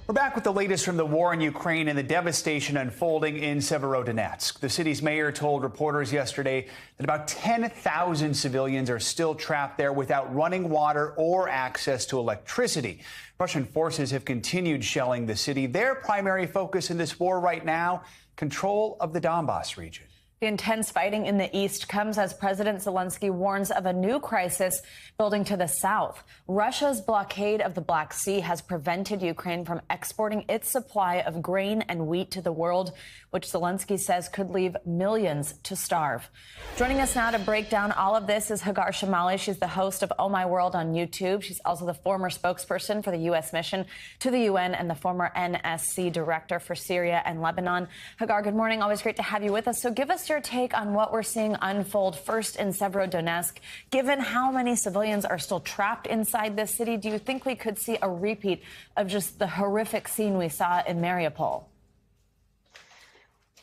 We're back with the latest from the war in Ukraine and the devastation unfolding in Sievierodonetsk. The city's mayor told reporters yesterday that about 10,000 civilians are still trapped there without running water or access to electricity. Russian forces have continued shelling the city. Their primary focus in this war right now, control of the Donbas region. The intense fighting in the east comes as President Zelensky warns of a new crisis building to the south. Russia's blockade of the Black Sea has prevented Ukraine from exporting its supply of grain and wheat to the world, which Zelensky says could leave millions to starve. Joining us now to break down all of this is Hagar Chemali. She's the host of Oh My World on YouTube. She's also the former spokesperson for the U.S. mission to the UN and the former NSC director for Syria and Lebanon. Hagar, good morning. Always great to have you with us. So give us your take on what we're seeing unfold first in Sievierodonetsk. Given how many civilians are still trapped inside this city, do you think we could see a repeat of just the horrific scene we saw in Mariupol?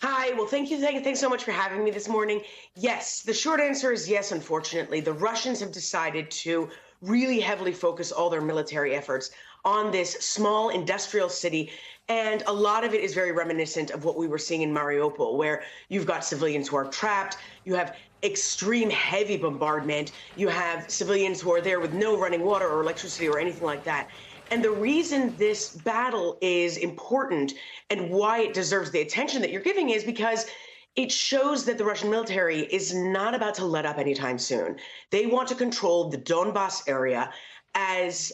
Hi, well, thanks so much for having me this morning. Yes, the short answer is yes, unfortunately. The Russians have decided to really heavily focus all their military efforts on this small industrial city. And a lot of it is very reminiscent of what we were seeing in Mariupol, where you've got civilians who are trapped, you have extreme heavy bombardment, you have civilians who are there with no running water or electricity or anything like that. And the reason this battle is important and why it deserves the attention that you're giving is because it shows that the Russian military is not about to let up anytime soon. They want to control the Donbas area as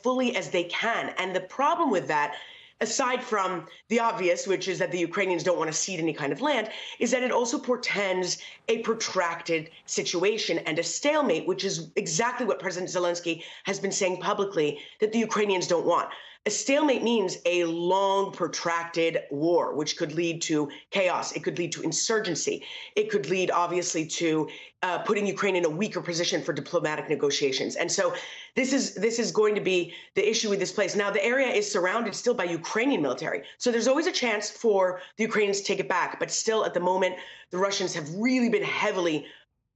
fully as they can. And the problem with that, aside from the obvious, which is that the Ukrainians don't want to cede any kind of land, is that it also portends a protracted situation and a stalemate, which is exactly what President Zelensky has been saying publicly that the Ukrainians don't want. A stalemate means a long, protracted war, which could lead to chaos. It could lead to insurgency. It could lead, obviously, to putting Ukraine in a weaker position for diplomatic negotiations. And so this is going to be the issue with this place. Now, the area is surrounded still by Ukrainian military. So there's always a chance for the Ukrainians to take it back. But still, at the moment, the Russians have really been heavily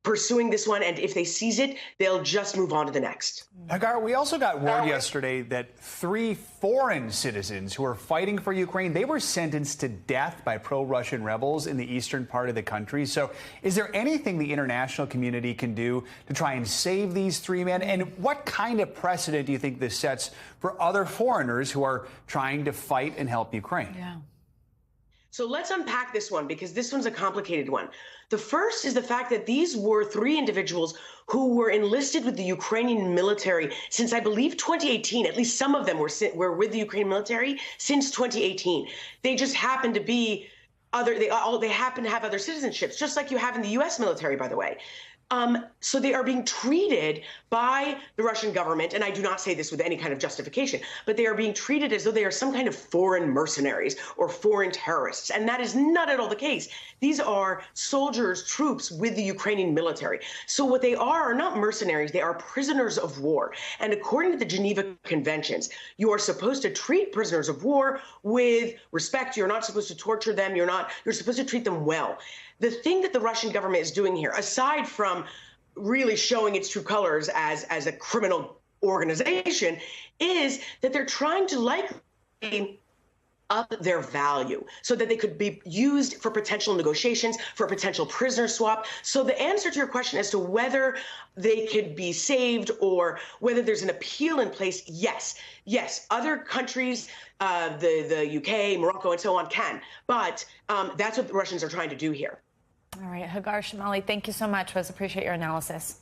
pursuing this one, and if they seize it, they'll just move on to the next. Hagar, we also got word yesterday that 3 foreign citizens who are fighting for Ukraine, they were sentenced to death by pro-Russian rebels in the eastern part of the country. So is there anything the international community can do to try and save these 3 men? And what kind of precedent do you think this sets for other foreigners who are trying to fight and help Ukraine? Yeah. So let's unpack this one, because this one's a complicated one. The first is the fact that these were 3 individuals who were enlisted with the Ukrainian military since, I believe, 2018. At least some of them were with the Ukrainian military since 2018. They just happen to be they happen to have other citizenships, just like you have in the U.S. military, by the way. So they are being treated by the Russian government, and I do not say this with any kind of justification, but they are being treated as though they are some kind of foreign mercenaries or foreign terrorists. And that is not at all the case. These are soldiers, troops with the Ukrainian military. So what they are not mercenaries, they are prisoners of war. And according to the Geneva Conventions, you are supposed to treat prisoners of war with respect. You're not supposed to torture them. You're supposed to treat them well. The thing that the Russian government is doing here, aside from really showing its true colors as a criminal organization, is that they're trying to likely up their value so that they could be used for potential negotiations, for a potential prisoner swap. So the answer to your question as to whether they could be saved or whether there's an appeal in place, yes. Yes, other countries, the UK, Morocco, and so on can. But that's what the Russians are trying to do here. All right, Hagar Chemali, thank you so much. We appreciate your analysis.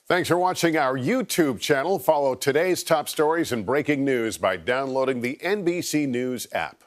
Thanks for watching our YouTube channel. Follow today's top stories and breaking news by downloading the NBC News app.